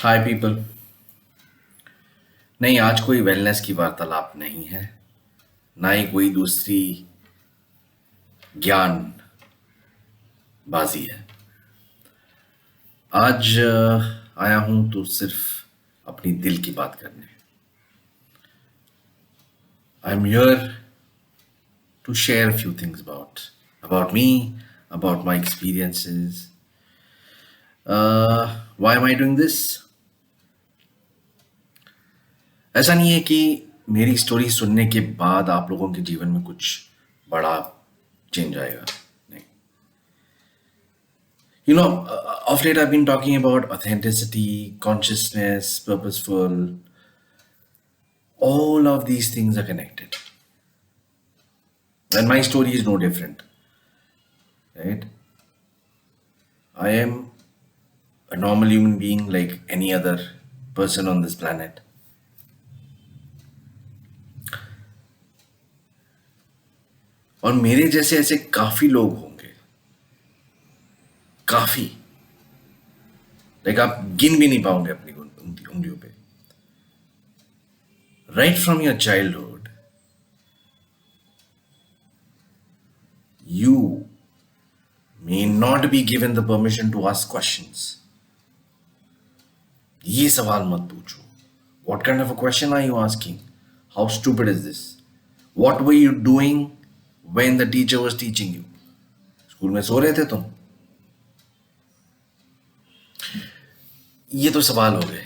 हाय people. नहीं, आज कोई वेलनेस की वार्तालाप नहीं है, ना ही कोई दूसरी ज्ञान बाजी है। आज आया हूं तो सिर्फ अपनी दिल की बात करने। I am here to share a few things about me, about my experiences. Why am I doing this? ऐसा नहीं है कि मेरी स्टोरी सुनने के बाद आप लोगों के जीवन में कुछ बड़ा चेंज आएगा। नहीं, of late I've been talking about authenticity, consciousness, purposeful. All of these things are connected. And my story is no different. Right? I am a normal human being like any other person on this planet. और मेरे जैसे ऐसे काफी लोग होंगे, काफी, like आप गिन भी नहीं पाओगे अपनी उंगलियों पे। Right from your childhood you may not be given the permission to ask questions. ये सवाल मत पूछो। What kind of a question are you asking? How stupid is this? What were you doing when the teacher was teaching you? School में सो रहे थे तुम? ये तो सवाल हो गए।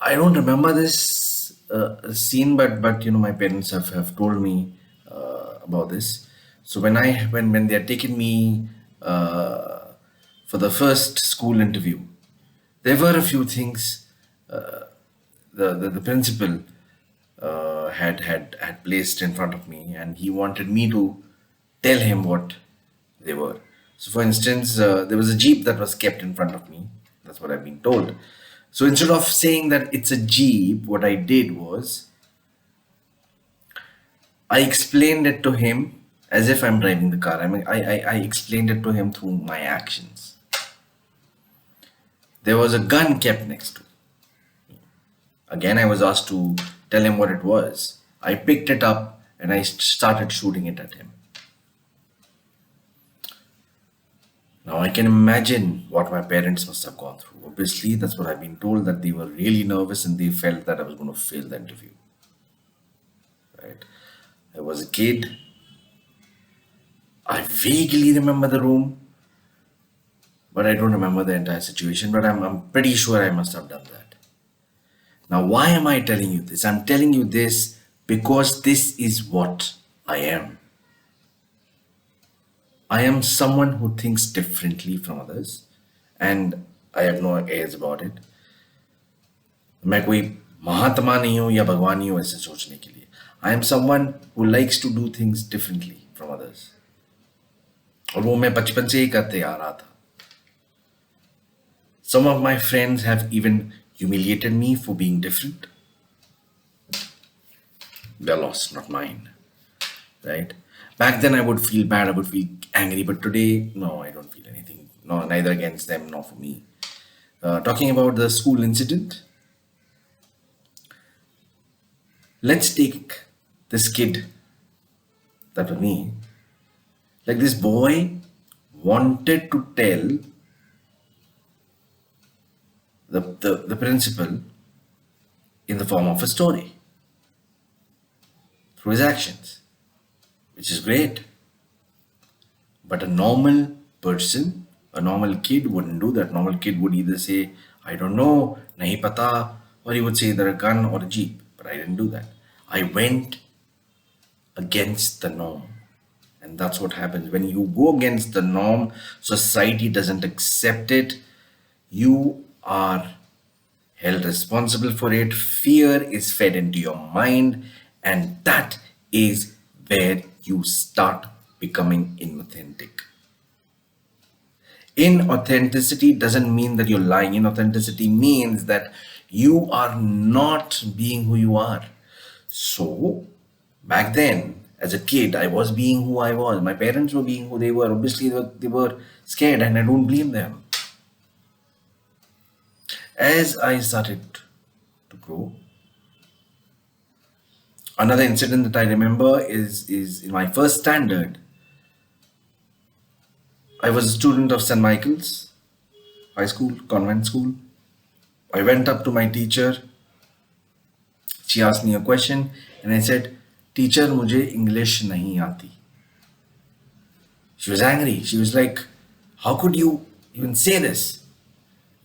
I don't remember this scene, but my parents have told me about this. So when they had taken me for the first school interview, there were a few things the principal had placed in front of me, and he wanted me to tell him what they were. So for instance, there was a jeep that was kept in front of me. That's what I've been told. So instead of saying that it's a jeep, what I did was I explained it to him as if I'm driving the car. I explained it to him through my actions. There was a gun kept next to me. Again, I was asked to tell him what it was. I picked it up and I started shooting it at him. Now I can imagine what my parents must have gone through. Obviously, that's what I've been told, that they were really nervous and they felt that I was going to fail the interview. Right? I was a kid. I vaguely remember the room, but I don't remember the entire situation. But I'm pretty sure I must have done that. Now, why am I telling you this? I'm telling you this because this is what I am. I am someone who thinks differently from others, and I have no airs about it. मैं कोई महात्मा नहीं हूँ या भगवान नहीं हूँ ऐसे सोचने के लिए. I am someone who likes to do things differently from others. और वो मैं बचपन से ही करते आ रहा था. Some of my friends have even humiliated me for being different. Their loss, not mine. Right? Back then I would feel bad, I would feel angry, but today, no, I don't feel anything. No, neither against them nor for me. Talking about the school incident, let's take this kid, that was me. Like, this boy wanted to tell the principal in the form of a story through his actions, which is great. But a normal person, a normal kid wouldn't do that. Normal kid would either say, I don't know, nahi pata, or he would say either a gun or a jeep. But I didn't do that. I went against the norm. And that's what happens. When you go against the norm, society doesn't accept it. You are held responsible for it. Fear is fed into your mind, and that is where you start becoming inauthentic. Inauthenticity doesn't mean that you're lying. Inauthenticity means that you are not being who you are. So, back then, as a kid, I was being who I was. My parents were being who they were. Obviously, they were scared, and I don't blame them. As I started to grow, another incident that I remember is in my first standard. I was a student of St. Michael's High School, convent school. I went up to my teacher. She asked me a question, and I said, "Teacher, मुझे English नहीं आती." She was angry. She was like, "How could you even say this?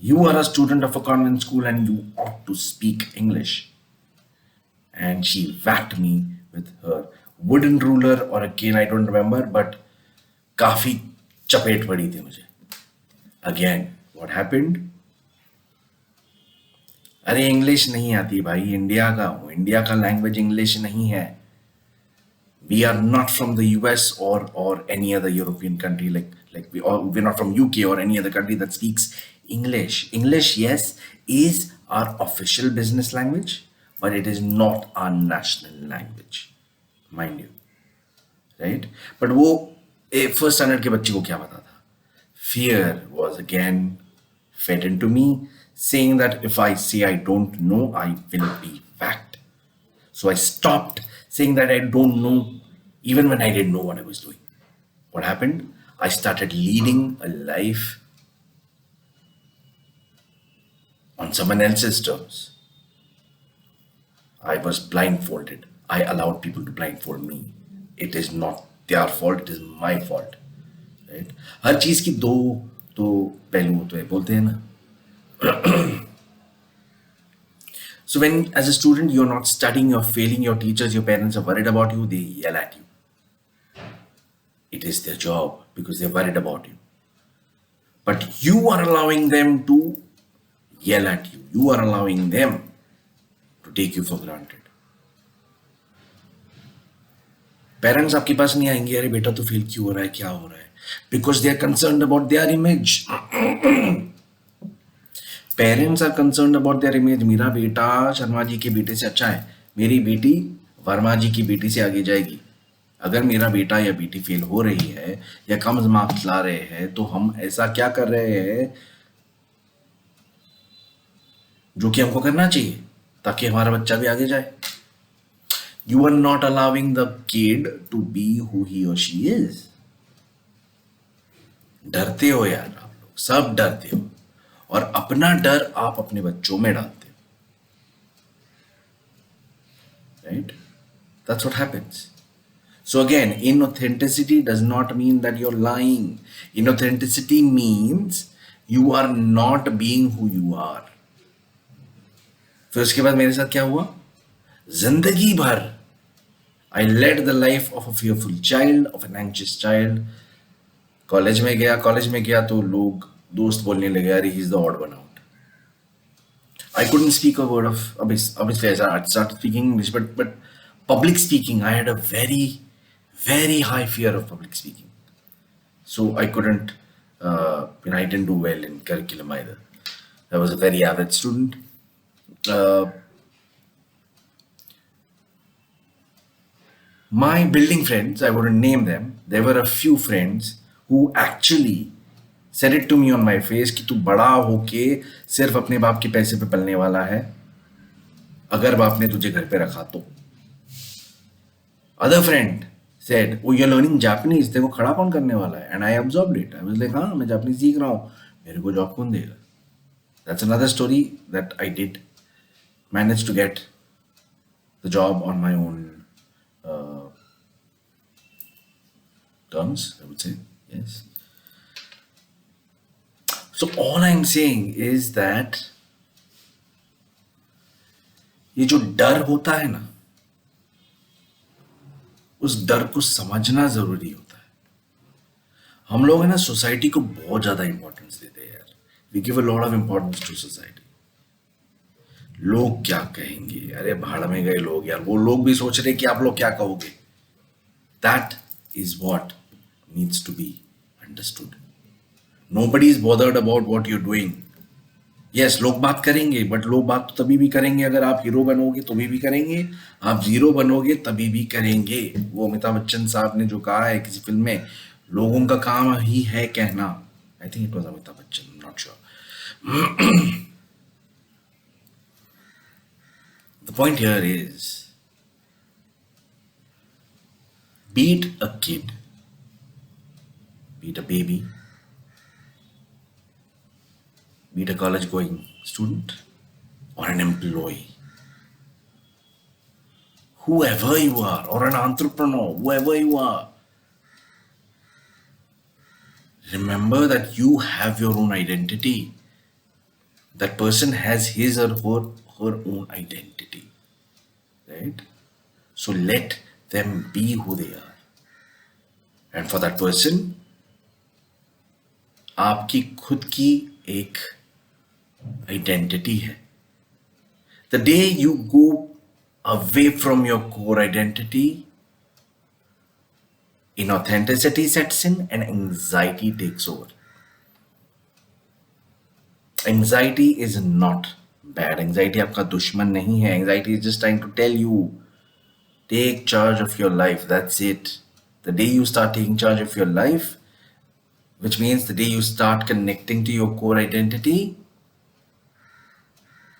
You are a student of a convent school and you ought to speak English." And she whacked me with her wooden ruler or a cane, I don't remember, but काफी चपेट पड़ी थी मुझे. Again, what happened? अरे English नहीं आती भाई, India का हूँ, इंडिया का लैंग्वेज इंग्लिश नहीं है. We are not from the US or any other European country, we're not from UK or any other country that speaks English. English, yes, is our official business language, but it is not our national language, mind you, right? But वो first standard के बच्चे को क्या पता था? Fear was again fed into me, saying that if I say I don't know, I will be whacked. So I stopped saying that I don't know, even when I didn't know what I was doing. What happened? I started leading a life on someone else's terms. I was blindfolded. I allowed people to blindfold me. It is not their fault, it is my fault. Right? हर चीज की दो तो पहलू होते हैं, बोलते हैं ना. So when as a student you're not studying, you're failing, your teachers, your parents are worried about you, they yell at you. It is their job because they're worried about you. But you are allowing them to yell at you. You are allowing them to take you for granted. Parents आपके पास नहीं आएंगे, अरे बेटा तो fail क्यों हो रहा है, क्या हो रहा है? Because they are concerned about their image. Parents are concern about their image. मेरा बेटा शर्मा जी के बेटे से अच्छा है, मेरी बेटी वर्मा जी की बेटी से आगे जाएगी. अगर मेरा बेटा या बेटी फेल हो रही है या कम मार्क्स ला रहे हैं तो हम ऐसा क्या कर रहे हैं जो कि हमको करना चाहिए ताकि हमारा बच्चा भी आगे जाए. You are not allowing the kid to be who he और शी इज. डरते हो यार, आप लोग सब डरते हो और अपना डर आप अपने बच्चों में डालते हो. Right? That's what happens. So again, inauthenticity does not mean that you're lying. Inauthenticity means you are not being who you are. फिर उसके बाद मेरे साथ क्या हुआ? जिंदगी भर I led the life of a fearful child, of an anxious child. College में गया तो लोग दोस्त बोलने लगे, अरे he is the odd one out. I couldn't speak a word of, obviously I started speaking English, but public speaking, I had a very, very high fear of public speaking. So I couldn't, I didn't do well in curriculum either. I was a very average student. My building friends, I wouldn't name them, there were a few friends who actually said it to me on my face कि तू बड़ा होके सिर्फ अपने बाप के पैसे पे पलने वाला है अगर बाप ने तुझे घर पे रखा तो. Other friend said, oh, you're learning Japanese, तेरे को खड़ा कौन करने वाला है? And I absorbed it. I was like, हाँ, मैं जापानीज सीख रहा हूँ, मेरे को जॉब कौन देगा? That's another story that I did manage to get the job on my own terms, I would say. Yes. So all I'm saying is that ये जो डर होता है ना, उस डर को समझना जरूरी होता है. हम लोग है ना सोसाइटी को बहुत ज्यादा इंपॉर्टेंस देते हैं यार. We give a lot of importance to society. लोग क्या कहेंगे, अरे भाड़ में गए लोग यार, वो लोग भी सोच रहे कि आप लोग क्या कहोगे. That is what needs to be understood. Nobody is bothered about what you're doing. Yes, लोग बात करेंगे, बट लोग बात तो तभी भी करेंगे अगर आप हीरो बनोगे तभी भी करेंगे, आप जीरो बनोगे तभी भी करेंगे. वो अमिताभ बच्चन साहब ने जो कहा है किसी फिल्म में, लोगों का काम ही है कहना. I think it was Amitabh Bachchan, not sure. The point here is, be it a kid, be it a baby, be it a college going student, or an employee, whoever you are, or an entrepreneur, whoever you are, remember that you have your own identity. That person has his or her own identity, right? So let them be who they are. And for that person, आपकी खुद की एक identity है. The day you go away from your core identity, inauthenticity sets in and anxiety takes over. Anxiety is not bad. Anxiety आपका दुश्मन नहीं है. Anxiety is just trying to tell you, take charge of your life. That's it. The day you start taking charge of your life, which means the day you start connecting to your core identity,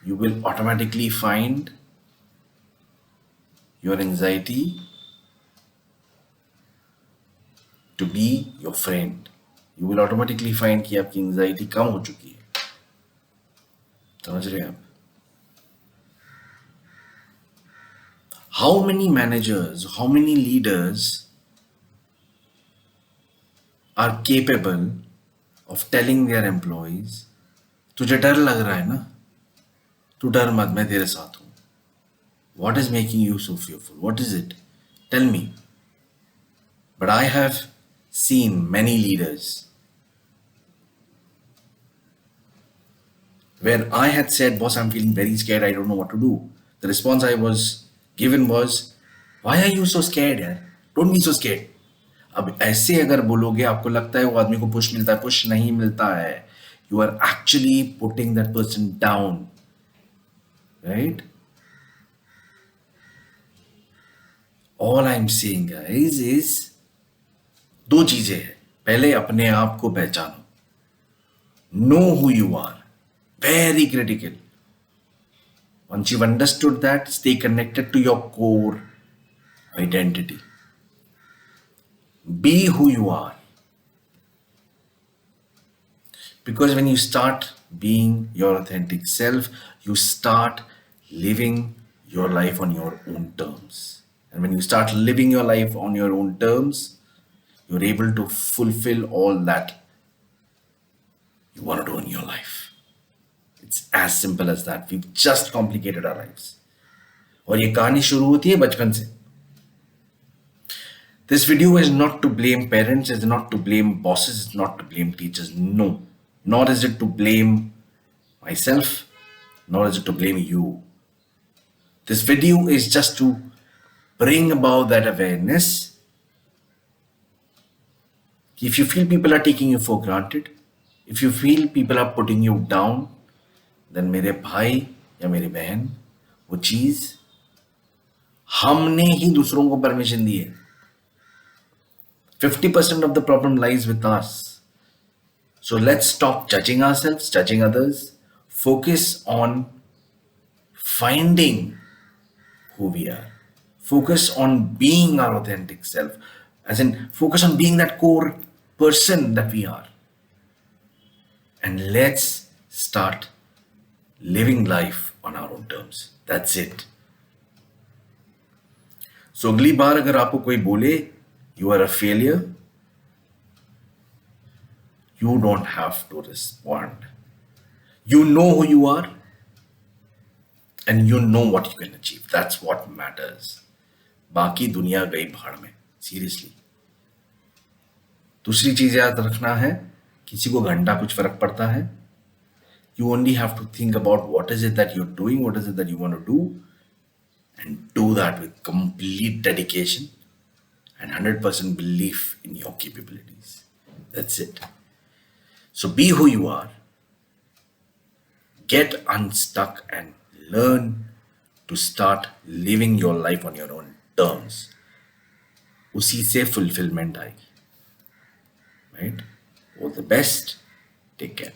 you will automatically find your anxiety to be your friend. You will automatically find कि आपकी anxiety कम हो चुकी है. समझ रहे हैं आप? How many managers, how many leaders are capable of telling their employees, तुझे डर लग रहा है ना, तू डर मत, मैं तेरे साथ हूं. What is making you so fearful? What is it? Tell me. But I have seen many leaders where I had said, boss, I'm feeling very scared, I don't know what to do. The response I was given was, why are you so scared यार? Don't be so scared. अब ऐसे अगर बोलोगे, आपको लगता है वो आदमी को पुश मिलता है, पुश नहीं मिलता है. You are actually putting that person down, right? All I'm saying guys is, दो चीजें हैं. पहले अपने आप को पहचानो. Know who you are. Very critical. Once you've understood that, stay connected to your core identity. Be who you are. Because when you start being your authentic self, you start living your life on your own terms. And when you start living your life on your own terms, you're able to fulfill all that you want to do in your life. It's as simple as that. We've just complicated our lives. और ये कहानी शुरू होती है बचपन से. This video is not to blame parents, it's not to blame bosses, it's not to blame teachers. No. Nor is it to blame myself, nor is it to blame you. This video is just to bring about that awareness. If you feel people are taking you for granted, if you feel people are putting you down, then मेरे भाई या मेरी बहन, वो चीज हमने ही दूसरों को परमिशन दी है. 50% of the problem lies with us. So let's stop judging ourselves, judging others. Focus on finding who we are. Focus on being our authentic self. As in, focus on being that core person that we are. And let's start living life on our own terms. That's it. So अगली बार अगर आपको कोई बोले you are a failure, you don't have to respond. You know who you are and you know what you can achieve. That's what matters. बाकी दुनिया गई भाड़ में. Seriously. दूसरी चीज याद रखना है, किसी को घंटा कुछ फर्क पड़ता है. You only have to think about what is it that you're doing, what is it that you want to do, and do that with complete dedication and 100% belief in your capabilities. That's it. So be who you are. Get unstuck and learn to start living your life on your own terms. उसी से fulfillment आएगी. Right? All the best. Take care.